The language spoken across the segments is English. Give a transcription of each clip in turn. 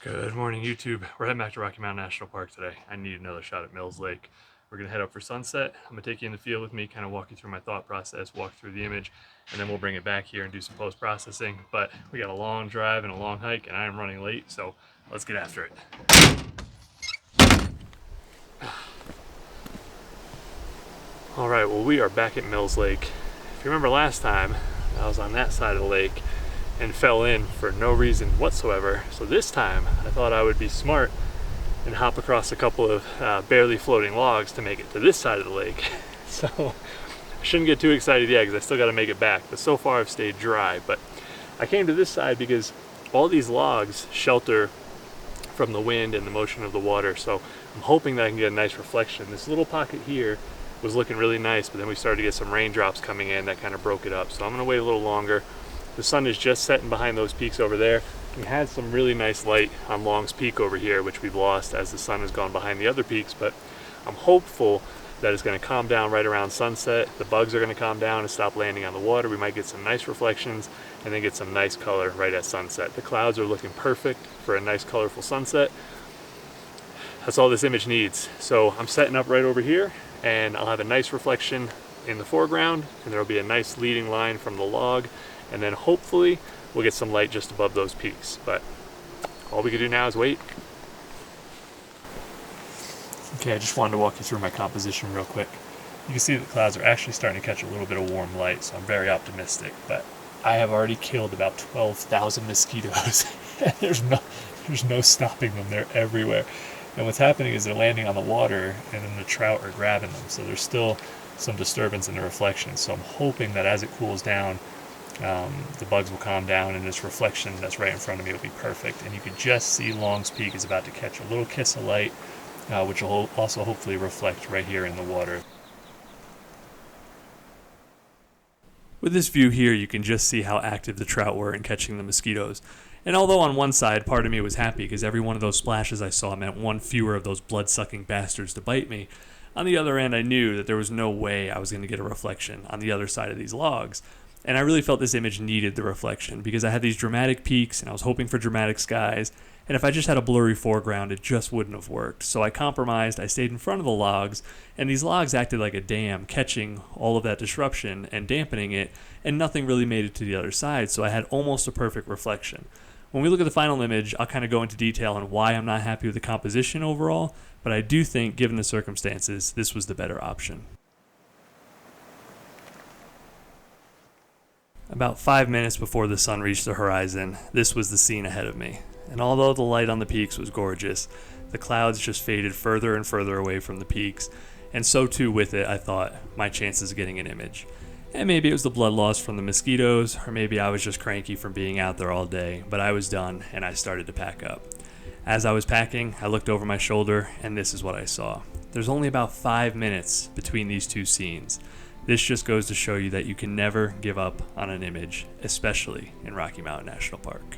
Good morning, YouTube. We're heading back to Rocky Mountain National Park today. I need another shot at Mills Lake. We're gonna head up for sunset. I'm gonna take you in the field with me, kind of walk you through my thought process, walk through the image, and then we'll bring it back here and do some post-processing. But we got a long drive and a long hike, and I am running late, so let's get after it. All right, well, we are back at Mills Lake. If you remember last time, I was on that side of the lake and fell in for no reason whatsoever. So this time, I thought I would be smart and hop across a couple of barely floating logs to make it to this side of the lake. So I shouldn't get too excited yet because I still got to make it back. But so far I've stayed dry. But I came to this side because all these logs shelter from the wind and the motion of the water. So I'm hoping that I can get a nice reflection. This little pocket here was looking really nice, but then we started to get some raindrops coming in that kind of broke it up. So I'm gonna wait a little longer. The sun is just setting behind those peaks over there. We had some really nice light on Long's Peak over here, which we've lost as the sun has gone behind the other peaks, but I'm hopeful that it's gonna calm down right around sunset. The bugs are gonna calm down and stop landing on the water. We might get some nice reflections and then get some nice color right at sunset. The clouds are looking perfect for a nice colorful sunset. That's all this image needs. So I'm setting up right over here and I'll have a nice reflection in the foreground and there'll be a nice leading line from the log, and then hopefully we'll get some light just above those peaks. But all we can do now is wait. Okay, I just wanted to walk you through my composition real quick. You can see the clouds are actually starting to catch a little bit of warm light, so I'm very optimistic. But I have already killed about 12,000 mosquitoes. There's no stopping them. They're everywhere. And what's happening is they're landing on the water and then the trout are grabbing them. So there's still some disturbance in the reflection. So I'm hoping that as it cools down, the bugs will calm down and this reflection that's right in front of me will be perfect. And you can just see Long's Peak is about to catch a little kiss of light, which will also hopefully reflect right here in the water. With this view here, you can just see how active the trout were in catching the mosquitoes. And although on one side, part of me was happy because every one of those splashes I saw meant one fewer of those blood-sucking bastards to bite me, on the other end I knew that there was no way I was going to get a reflection on the other side of these logs. And I really felt this image needed the reflection because I had these dramatic peaks and I was hoping for dramatic skies. And if I just had a blurry foreground, it just wouldn't have worked. So I compromised, I stayed in front of the logs, and these logs acted like a dam, catching all of that disruption and dampening it, and nothing really made it to the other side, so I had almost a perfect reflection. When we look at the final image, I'll kind of go into detail on why I'm not happy with the composition overall, but I do think, given the circumstances, this was the better option. About 5 minutes before the sun reached the horizon, this was the scene ahead of me. And although the light on the peaks was gorgeous, the clouds just faded further and further away from the peaks, and so too with it, I thought, my chances of getting an image. And maybe it was the blood loss from the mosquitoes, or maybe I was just cranky from being out there all day, but I was done and I started to pack up. As I was packing, I looked over my shoulder, and this is what I saw. There's only about 5 minutes between these two scenes. This just goes to show you that you can never give up on an image, especially in Rocky Mountain National Park.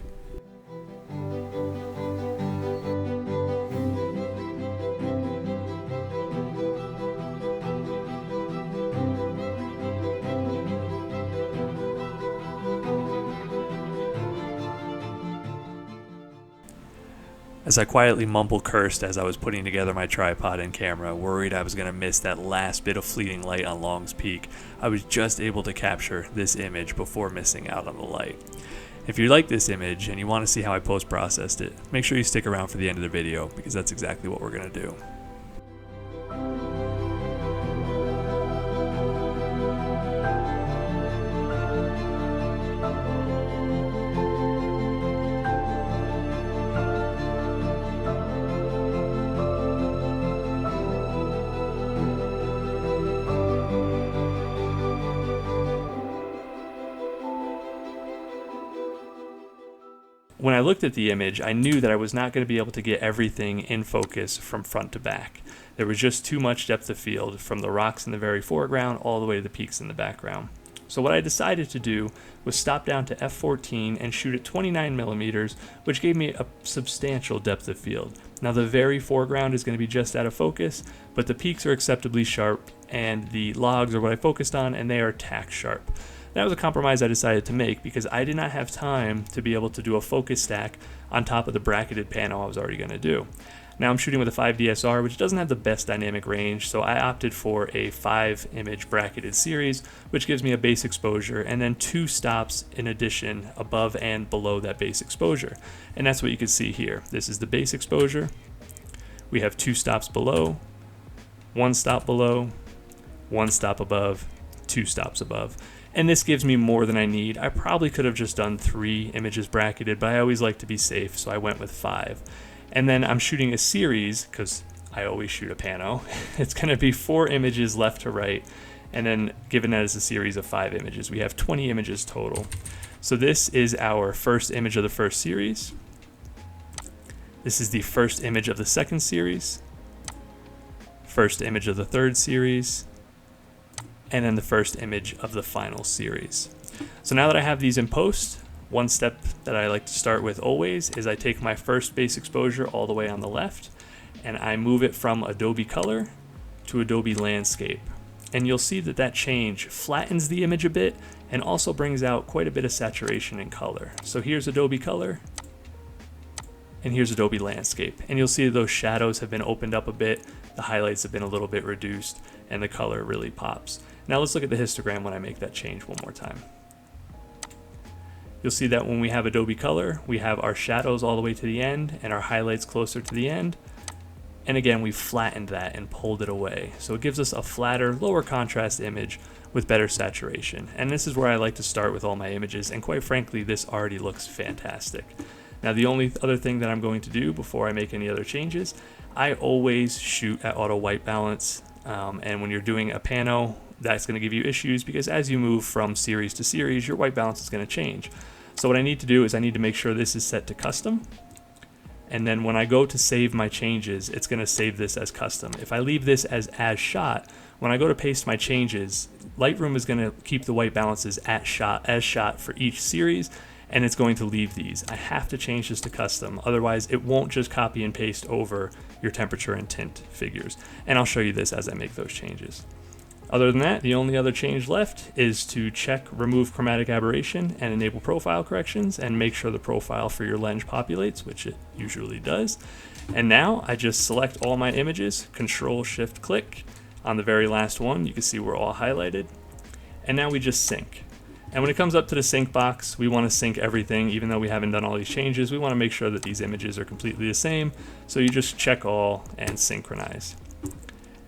As I quietly mumble-cursed as I was putting together my tripod and camera, worried I was going to miss that last bit of fleeting light on Long's Peak, I was just able to capture this image before missing out on the light. If you like this image and you want to see how I post-processed it, make sure you stick around for the end of the video because that's exactly what we're going to do. When I looked at the image, I knew that I was not going to be able to get everything in focus from front to back. There was just too much depth of field from the rocks in the very foreground all the way to the peaks in the background. So what I decided to do was stop down to f14 and shoot at 29mm, which gave me a substantial depth of field. Now the very foreground is going to be just out of focus, but the peaks are acceptably sharp and the logs are what I focused on and they are tack sharp. That was a compromise I decided to make because I did not have time to be able to do a focus stack on top of the bracketed panel I was already going to do. Now I'm shooting with a 5 DSR, which doesn't have the best dynamic range, so I opted for a 5 image bracketed series, which gives me a base exposure and then 2 stops in addition above and below that base exposure. And that's what you can see here. This is the base exposure. We have 2 stops below, 1 stop below, 1 stop above, 2 stops above. And this gives me more than I need. I probably could have just done 3 images bracketed, but I always like to be safe, so I went with 5. And then I'm shooting a series, because I always shoot a pano. It's going to be 4 images left to right, and then given that as a series of 5 images, we have 20 images total. So this is our first image of the first series. This is the first image of the second series, first image of the third series, and then the first image of the final series. So now that I have these in post, one step that I like to start with always is I take my first base exposure all the way on the left and I move it from Adobe Color to Adobe Landscape. And you'll see that that change flattens the image a bit and also brings out quite a bit of saturation and color. So here's Adobe Color and here's Adobe Landscape. And you'll see those shadows have been opened up a bit, the highlights have been a little bit reduced, and the color really pops. Now let's look at the histogram when I make that change one more time. You'll see that when we have Adobe Color, we have our shadows all the way to the end and our highlights closer to the end. And again, we've flattened that and pulled it away. So it gives us a flatter, lower contrast image with better saturation. And this is where I like to start with all my images. And quite frankly, this already looks fantastic. Now, the only other thing that I'm going to do before I make any other changes, I always shoot at auto white balance. And when you're doing a pano, that's going to give you issues because as you move from series to series, your white balance is going to change. So what I need to do is I need to make sure this is set to custom. And then when I go to save my changes, it's going to save this as custom. If I leave this as shot, when I go to paste my changes, Lightroom is going to keep the white balances as shot for each series, and it's going to leave these. I have to change this to custom, otherwise it won't just copy and paste over your temperature and tint figures. And I'll show you this as I make those changes. Other than that, the only other change left is to check remove chromatic aberration and enable profile corrections and make sure the profile for your lens populates, which it usually does. And now I just select all my images, Control-Shift-Click. On the very last one, you can see we're all highlighted. And now we just sync. And when it comes up to the sync box, we want to sync everything. Even though we haven't done all these changes, we want to make sure that these images are completely the same. So you just check all and synchronize.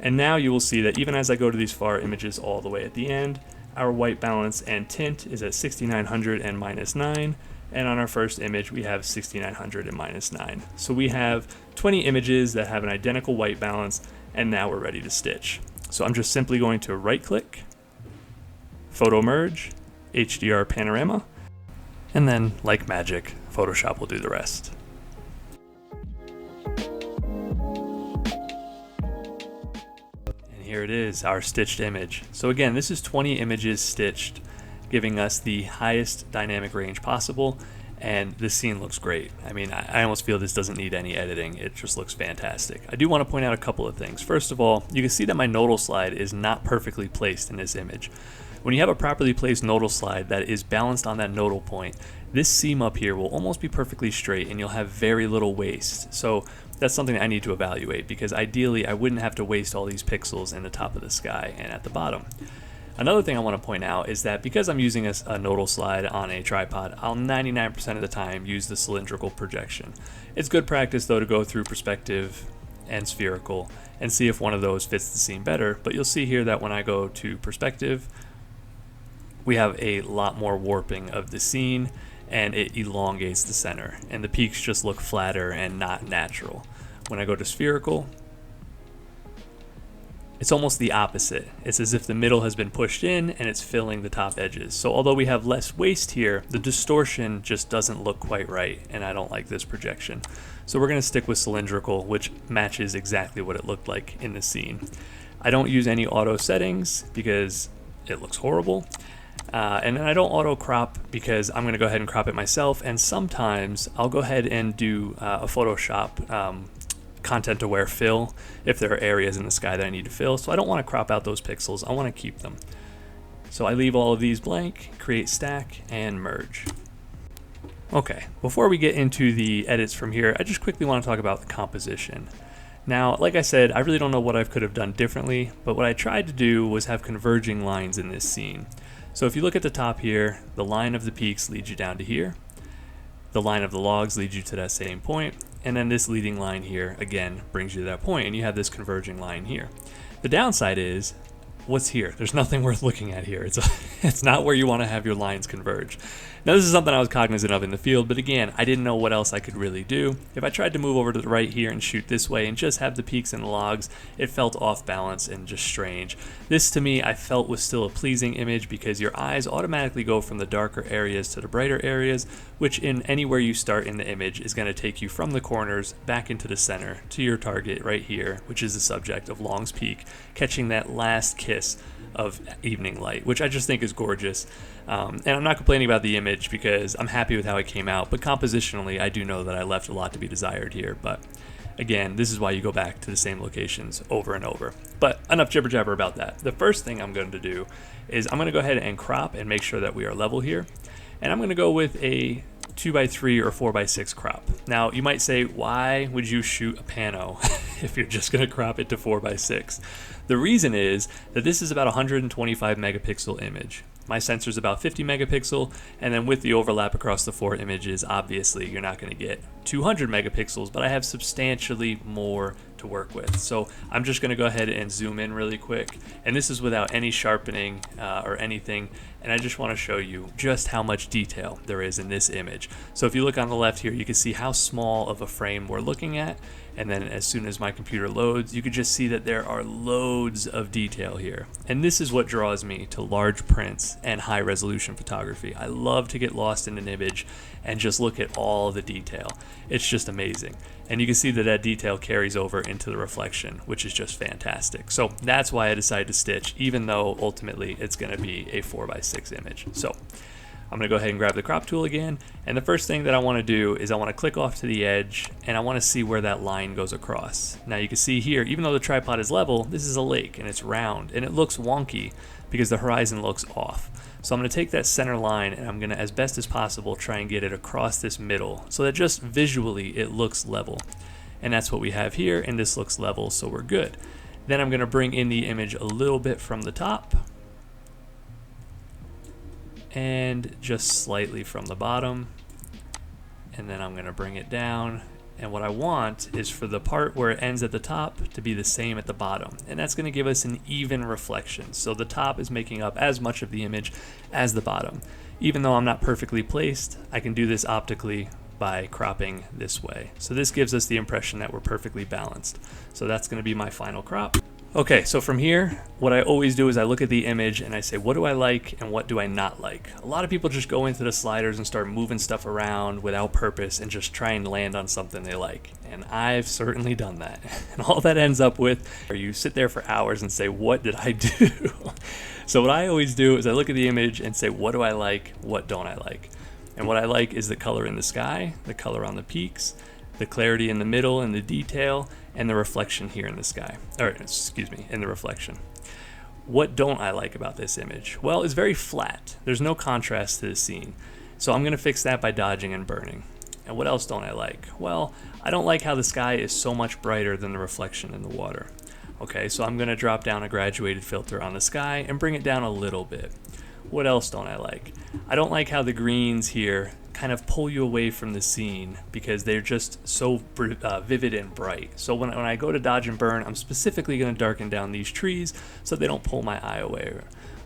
And now you will see that even as I go to these far images all the way at the end, our white balance and tint is at 6900 and -9. And on our first image, we have 6900 and -9. So we have 20 images that have an identical white balance, and now we're ready to stitch. So I'm just simply going to right click, Photo Merge, HDR Panorama, and then like magic, Photoshop will do the rest. Here it is, our stitched image. So again, this is 20 images stitched, giving us the highest dynamic range possible, and this scene looks great. I mean, I almost feel this doesn't need any editing. It just looks fantastic. I do want to point out a couple of things. First of all, you can see that my nodal slide is not perfectly placed in this image. When you have a properly placed nodal slide that is balanced on that nodal point, this seam up here will almost be perfectly straight and you'll have very little waste. So that's something that I need to evaluate because ideally I wouldn't have to waste all these pixels in the top of the sky and at the bottom. Another thing I want to point out is that because I'm using a nodal slide on a tripod, I'll 99% of the time use the cylindrical projection. It's good practice though to go through perspective and spherical and see if one of those fits the scene better, but you'll see here that when I go to perspective, we have a lot more warping of the scene and it elongates the center and the peaks just look flatter and not natural. When I go to spherical, it's almost the opposite. It's as if the middle has been pushed in and it's filling the top edges. So although we have less waste here, the distortion just doesn't look quite right and I don't like this projection. So we're going to stick with cylindrical, which matches exactly what it looked like in the scene. I don't use any auto settings because it looks horrible. And then I don't auto crop because I'm going to go ahead and crop it myself, and sometimes I'll go ahead and do a Photoshop content aware fill if there are areas in the sky that I need to fill. So I don't want to crop out those pixels, I want to keep them. So I leave all of these blank, create stack, and merge. Okay, before we get into the edits from here, I just quickly want to talk about the composition. Now, like I said, I really don't know what I could have done differently, but what I tried to do was have converging lines in this scene. So if you look at the top here, the line of the peaks leads you down to here, the line of the logs leads you to that same point, and then this leading line here, again, brings you to that point, and you have this converging line here. The downside is, what's here? There's nothing worth looking at here. It's not where you want to have your lines converge. Now this is something I was cognizant of in the field, but again, I didn't know what else I could really do. If I tried to move over to the right here and shoot this way and just have the peaks and the logs, it felt off balance and just strange. This to me I felt was still a pleasing image because your eyes automatically go from the darker areas to the brighter areas, which in anywhere you start in the image is going to take you from the corners back into the center to your target right here, which is the subject of Long's Peak, catching that last kiss of evening light, which I just think is gorgeous. And I'm not complaining about the image because I'm happy with how it came out, but compositionally I do know that I left a lot to be desired here. But again, this is why you go back to the same locations over and over. But enough jibber jabber about that. The first thing I'm going to do is I'm going to go ahead and crop and make sure that we are level here. And I'm going to go with a 2x3 or 4x6 crop. Now you might say, why would you shoot a pano if you're just going to crop it to 4x6? The reason is that this is about a 125 megapixel image. My sensor is about 50 megapixel, and then with the overlap across the 4 images, obviously you're not going to get 200 megapixels, but I have substantially more to work with. So I'm just going to go ahead and zoom in really quick, and this is without any sharpening or anything, and I just want to show you just how much detail there is in this image. So if you look on the left here, you can see how small of a frame we're looking at, and then as soon as my computer loads, you can just see that there are loads of detail here. And this is what draws me to large prints and high resolution photography. I love to get lost in an image and just look at all the detail. It's just amazing. And you can see that that detail carries over into the reflection, which is just fantastic. So that's why I decided to stitch, even though ultimately it's going to be a 4x6 image. So I'm going to go ahead and grab the crop tool again, and the first thing that I want to do is I want to click off to the edge, and I want to see where that line goes across. Now you can see here, even though the tripod is level, this is a lake and it's round, and it looks wonky because the horizon looks off. So I'm going to take that center line and I'm going to, as best as possible, try and get it across this middle so that just visually it looks level. And that's what we have here, and this looks level, so we're good. Then I'm going to bring in the image a little bit from the top, and just slightly from the bottom, and then I'm going to bring it down, and what I want is for the part where it ends at the top to be the same at the bottom, and that's going to give us an even reflection. So the top is making up as much of the image as the bottom. Even though I'm not perfectly placed, I can do this optically by cropping this way. So this gives us the impression that we're perfectly balanced. So that's going to be my final crop. Okay, so from here, what I always do is I look at the image and I say, what do I like and what do I not like? A lot of people just go into the sliders and start moving stuff around without purpose and just try and land on something they like. And I've certainly done that. And all that ends up with, or you sit there for hours and say, what did I do? So what I always do is I look at the image and say, what do I like? What don't I like? And what I like is the color in the sky, the color on the peaks, the clarity in the middle and the detail, and the reflection here in the sky, or excuse me, in the reflection. What don't I like about this image? Well, it's very flat. There's no contrast to the scene. So I'm gonna fix that by dodging and burning. And what else don't I like? Well, I don't like how the sky is so much brighter than the reflection in the water. Okay, so I'm gonna drop down a graduated filter on the sky and bring it down a little bit. What else don't I like? I don't like how the greens here kind of pull you away from the scene because they're just so vivid and bright. So when I go to dodge and burn, I'm specifically going to darken down these trees so they don't pull my eye away.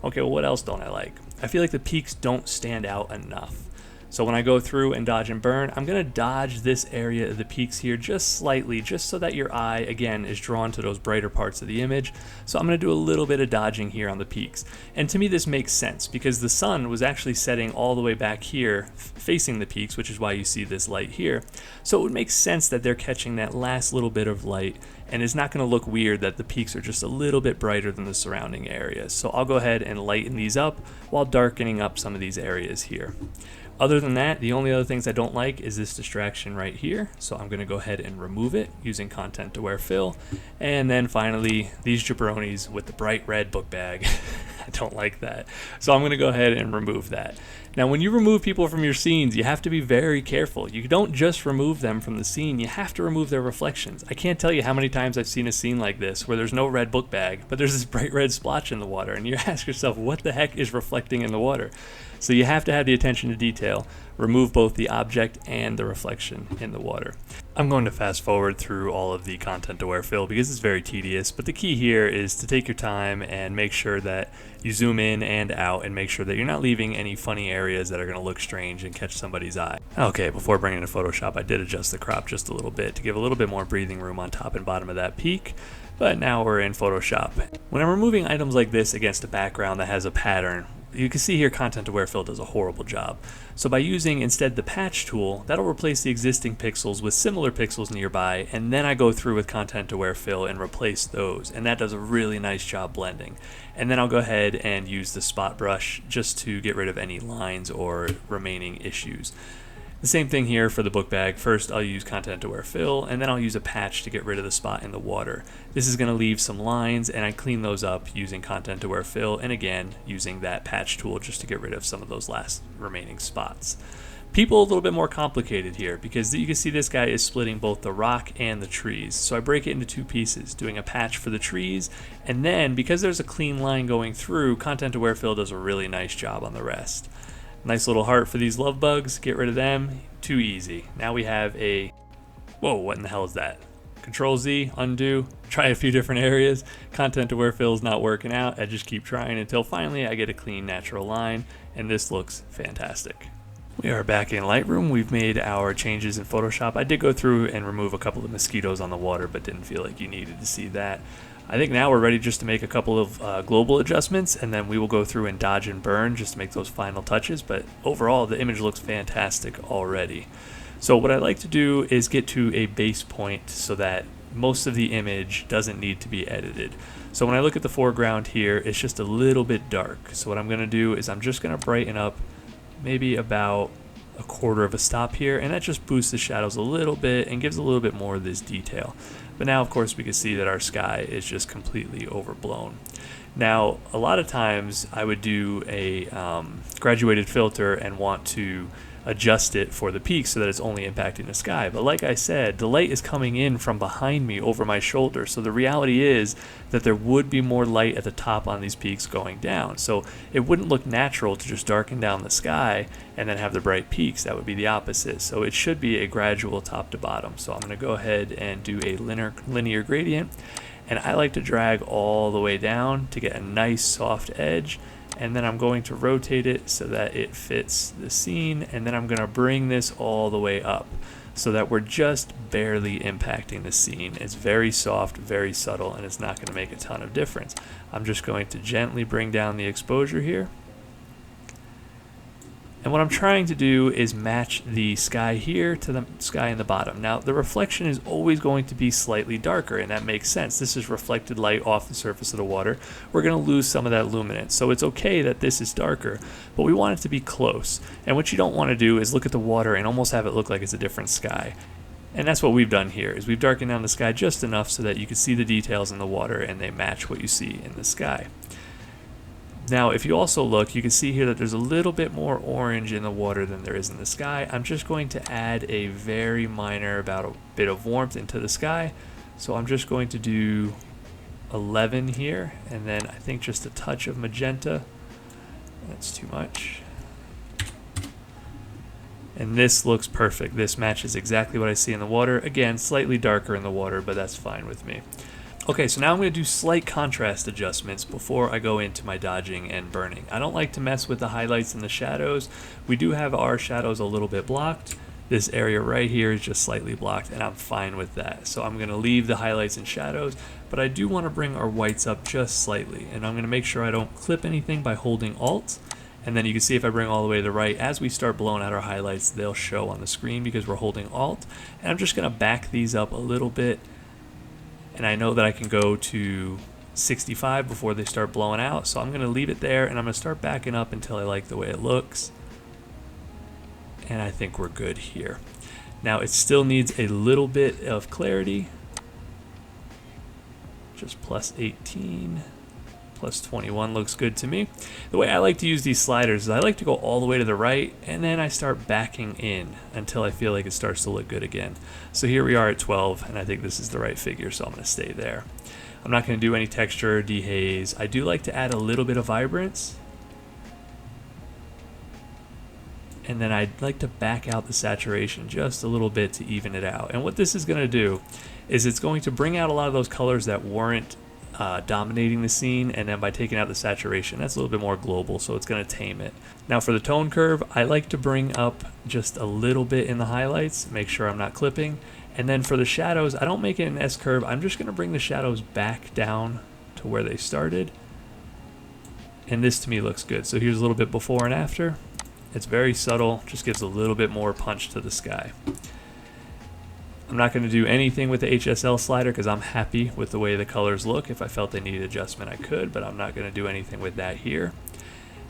Okay, well, what else don't I like? I feel like the peaks don't stand out enough. So when I go through and dodge and burn, I'm going to dodge this area of the peaks here just slightly, just so that your eye, again, is drawn to those brighter parts of the image. So I'm going to do a little bit of dodging here on the peaks. And to me, this makes sense because the sun was actually setting all the way back here, facing the peaks, which is why you see this light here. So it would make sense that they're catching that last little bit of light, and it's not going to look weird that the peaks are just a little bit brighter than the surrounding areas. So I'll go ahead and lighten these up while darkening up some of these areas here. Other than that, the only other things I don't like is this distraction right here. So I'm going to go ahead and remove it using Content Aware Fill. And then finally, these jabronis with the bright red book bag. I don't like that. So I'm going to go ahead and remove that. Now, when you remove people from your scenes, you have to be very careful. You don't just remove them from the scene, you have to remove their reflections. I can't tell you how many times I've seen a scene like this where there's no red book bag, but there's this bright red splotch in the water, and you ask yourself, what the heck is reflecting in the water? So you have to have the attention to detail, remove both the object and the reflection in the water. I'm going to fast forward through all of the content aware fill because it's very tedious, but the key here is to take your time and make sure that you zoom in and out and make sure that you're not leaving any funny areas that are going to look strange and catch somebody's eye. Okay, before bringing it to Photoshop, I did adjust the crop just a little bit to give a little bit more breathing room on top and bottom of that peak, but now we're in Photoshop. When I'm removing items like this against a background that has a pattern, you can see here content aware fill does a horrible job. So by using instead the patch tool, that'll replace the existing pixels with similar pixels nearby, and then I go through with content aware fill and replace those, and that does a really nice job blending. And then I'll go ahead and use the spot brush just to get rid of any lines or remaining issues. The same thing here for the book bag. First I'll use content aware fill, and then I'll use a patch to get rid of the spot in the water. This is going to leave some lines, and I clean those up using content aware fill, and again using that patch tool just to get rid of some of those last remaining spots. People a little bit more complicated here because you can see this guy is splitting both the rock and the trees. So I break it into two pieces, doing a patch for the trees, and then because there's a clean line going through, content aware fill does a really nice job on the rest. Nice little heart for these love bugs, get rid of them, too easy. Now we have a, whoa, what in the hell is that? Control Z, undo, try a few different areas. Content aware fill is not working out. I just keep trying until finally I get a clean natural line, and this looks fantastic. We are back in Lightroom. We've made our changes in Photoshop. I did go through and remove a couple of mosquitoes on the water, but didn't feel like you needed to see that. I think now we're ready just to make a couple of global adjustments, and then we will go through and dodge and burn just to make those final touches, but overall the image looks fantastic already. So what I like to do is get to a base point so that most of the image doesn't need to be edited. So when I look at the foreground here, it's just a little bit dark. So what I'm going to do is I'm just going to brighten up maybe about a quarter of a stop here, and that just boosts the shadows a little bit and gives a little bit more of this detail. But now of course we can see that our sky is just completely overblown. Now a lot of times I would do a graduated filter and want to adjust it for the peak so that it's only impacting the sky, but like I said, the light is coming in from behind me over my shoulder, so the reality is that there would be more light at the top on these peaks going down, so it wouldn't look natural to just darken down the sky and then have the bright peaks. That would be the opposite. So it should be a gradual top to bottom. So I'm going to go ahead and do a linear gradient, and I like to drag all the way down to get a nice soft edge, and then I'm going to rotate it so that it fits the scene, and then I'm going to bring this all the way up so that we're just barely impacting the scene. It's very soft, very subtle, and it's not going to make a ton of difference. I'm just going to gently bring down the exposure here. And what I'm trying to do is match the sky here to the sky in the bottom. Now, the reflection is always going to be slightly darker, and that makes sense. This is reflected light off the surface of the water. We're going to lose some of that luminance. So it's okay that this is darker, but we want it to be close. And what you don't want to do is look at the water and almost have it look like it's a different sky. And that's what we've done here, is we've darkened down the sky just enough so that you can see the details in the water and they match what you see in the sky. Now, if you also look, you can see here that there's a little bit more orange in the water than there is in the sky. I'm just going to add a very minor, about a bit of warmth into the sky. So I'm just going to do 11 here, and then I think just a touch of magenta. That's too much. And this looks perfect. This matches exactly what I see in the water. Again, slightly darker in the water, but that's fine with me. Okay, so now I'm going to do slight contrast adjustments before I go into my dodging and burning. I don't like to mess with the highlights and the shadows. We do have our shadows a little bit blocked. This area right here is just slightly blocked, and I'm fine with that. So I'm going to leave the highlights and shadows, but I do want to bring our whites up just slightly. And I'm going to make sure I don't clip anything by holding Alt. And then you can see if I bring all the way to the right, as we start blowing out our highlights, they'll show on the screen because we're holding Alt. And I'm just going to back these up a little bit. And I know that I can go to 65 before they start blowing out, so I'm going to leave it there, and I'm going to start backing up until I like the way it looks. And I think we're good here. Now it still needs a little bit of clarity. Just plus 18, plus 21 looks good to me. The way I like to use these sliders is I like to go all the way to the right, and then I start backing in until I feel like it starts to look good again. So here we are at 12, and I think this is the right figure, so I'm going to stay there. I'm not going to do any texture or dehaze. I do like to add a little bit of vibrance, and then I'd like to back out the saturation just a little bit to even it out. And what this is going to do is it's going to bring out a lot of those colors that weren't dominating the scene, and then by taking out the saturation, that's a little bit more global, so it's going to tame it. Now for the tone curve, I like to bring up just a little bit in the highlights, make sure I'm not clipping. And then for the shadows, I don't make it an S curve. I'm just going to bring the shadows back down to where they started. And this to me looks good. So here's a little bit before and after. It's very subtle, just gives a little bit more punch to the sky. I'm not going to do anything with the HSL slider because I'm happy with the way the colors look. If I felt they needed adjustment, I could, but I'm not going to do anything with that here.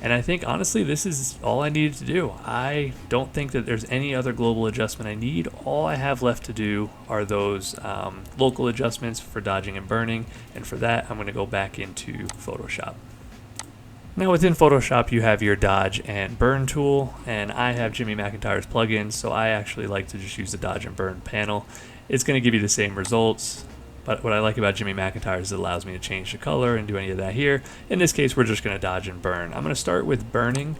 And I think, honestly, this is all I needed to do. I don't think that there's any other global adjustment I need. All I have left to do are those local adjustments for dodging and burning. And for that, I'm going to go back into Photoshop. Now within Photoshop, you have your dodge and burn tool, and I have Jimmy McIntyre's plugins, so I actually like to just use the dodge and burn panel. It's going to give you the same results. But what I like about Jimmy McIntyre is it allows me to change the color and do any of that here. In this case, we're just going to dodge and burn. I'm going to start with burning.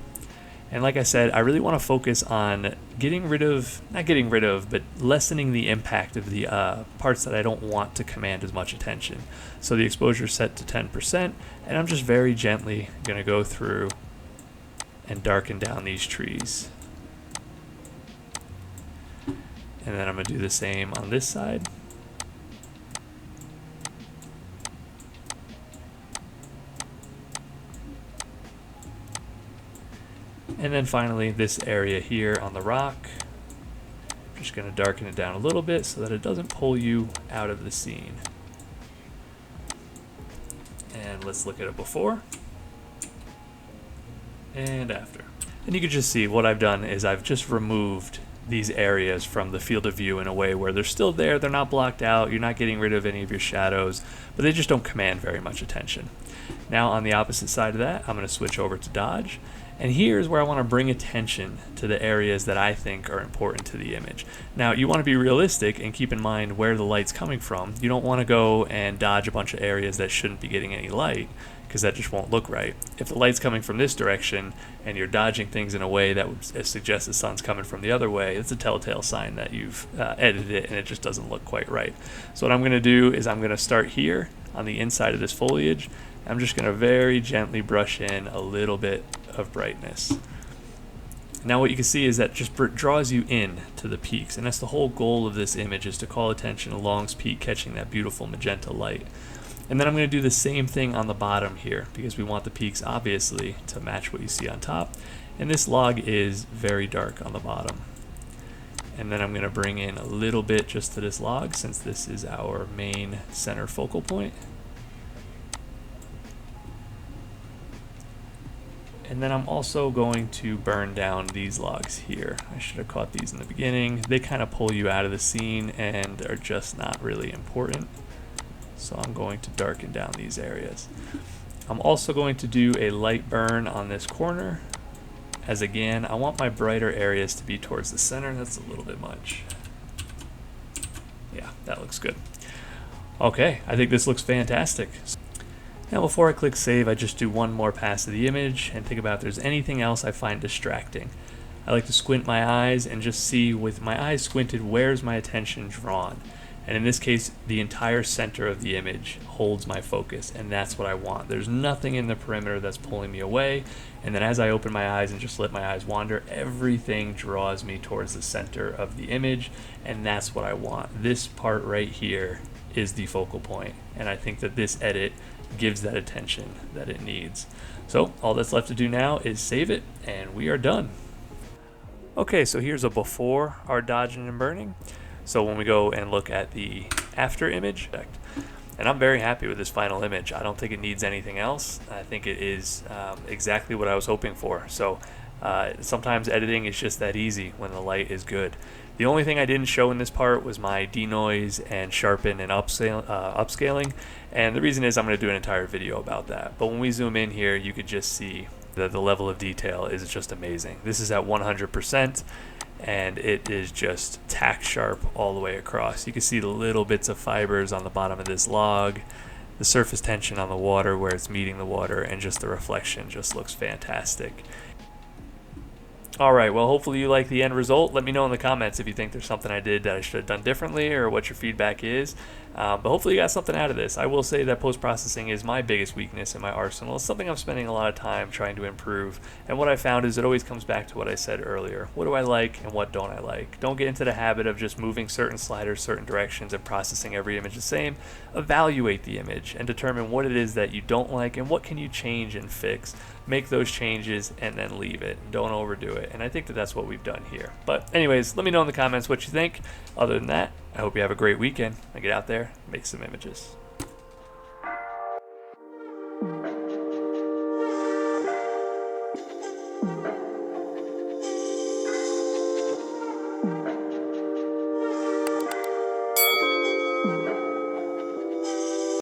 And like I said, I really want to focus on but lessening the impact of the parts that I don't want to command as much attention. So the exposure is set to 10%, and I'm just very gently going to go through and darken down these trees. And then I'm going to do the same on this side. And then finally, this area here on the rock, I'm just going to darken it down a little bit so that it doesn't pull you out of the scene. And let's look at it before and after. And you can just see what I've done is I've just removed these areas from the field of view in a way where they're still there, they're not blocked out, you're not getting rid of any of your shadows, but they just don't command very much attention. Now on the opposite side of that, I'm going to switch over to dodge. And here's where I want to bring attention to the areas that I think are important to the image. Now, you want to be realistic and keep in mind where the light's coming from. You don't want to go and dodge a bunch of areas that shouldn't be getting any light, because that just won't look right. If the light's coming from this direction and you're dodging things in a way that would suggest the sun's coming from the other way, it's a telltale sign that you've edited it and it just doesn't look quite right. So what I'm going to do is I'm going to start here on the inside of this foliage. I'm just going to very gently brush in a little bit of brightness. Now what you can see is that just draws you in to the peaks, and that's the whole goal of this image, is to call attention to Long's Peak catching that beautiful magenta light. And then I'm going to do the same thing on the bottom here, because we want the peaks obviously to match what you see on top, and this log is very dark on the bottom. And then I'm going to bring in a little bit just to this log, since this is our main center focal point. And then I'm also going to burn down these logs here. I should have caught these in the beginning. They kind of pull you out of the scene and are just not really important. So I'm going to darken down these areas. I'm also going to do a light burn on this corner, as again, I want my brighter areas to be towards the center. That's a little bit much. Yeah, that looks good. Okay, I think this looks fantastic. Now before I click save, I just do one more pass of the image and think about if there's anything else I find distracting. I like to squint my eyes and just see, with my eyes squinted, where's my attention drawn. And in this case, the entire center of the image holds my focus, and that's what I want. There's nothing in the perimeter that's pulling me away, and then as I open my eyes and just let my eyes wander, everything draws me towards the center of the image, and that's what I want. This part right here is the focal point, and I think that this edit gives that attention that it needs. So all that's left to do now is save it, and we are done. Okay, so here's a before our dodging and burning. So when we go and look at the after image, and I'm very happy with this final image. I don't think it needs anything else. I think it is exactly what I was hoping for. So sometimes editing is just that easy when the light is good. The only thing I didn't show in this part was my denoise and sharpen and upscaling, and the reason is I'm going to do an entire video about that. But when we zoom in here, you could just see that the level of detail is just amazing. This is at 100%, and it is just tack sharp all the way across. You can see the little bits of fibers on the bottom of this log, the surface tension on the water where it's meeting the water, and just the reflection just looks fantastic. Alright, well, hopefully you like the end result. Let me know in the comments if you think there's something I did that I should have done differently, or what your feedback is. But hopefully you got something out of this. I will say that post-processing is my biggest weakness in my arsenal. It's something I'm spending a lot of time trying to improve. And what I found is it always comes back to what I said earlier. What do I like and what don't I like? Don't get into the habit of just moving certain sliders certain directions and processing every image the same. Evaluate the image and determine what it is that you don't like and what can you change and fix. Make those changes and then leave it. Don't overdo it. And I think that that's what we've done here. But anyways, let me know in the comments what you think. Other than that, I hope you have a great weekend and get out there, make some images.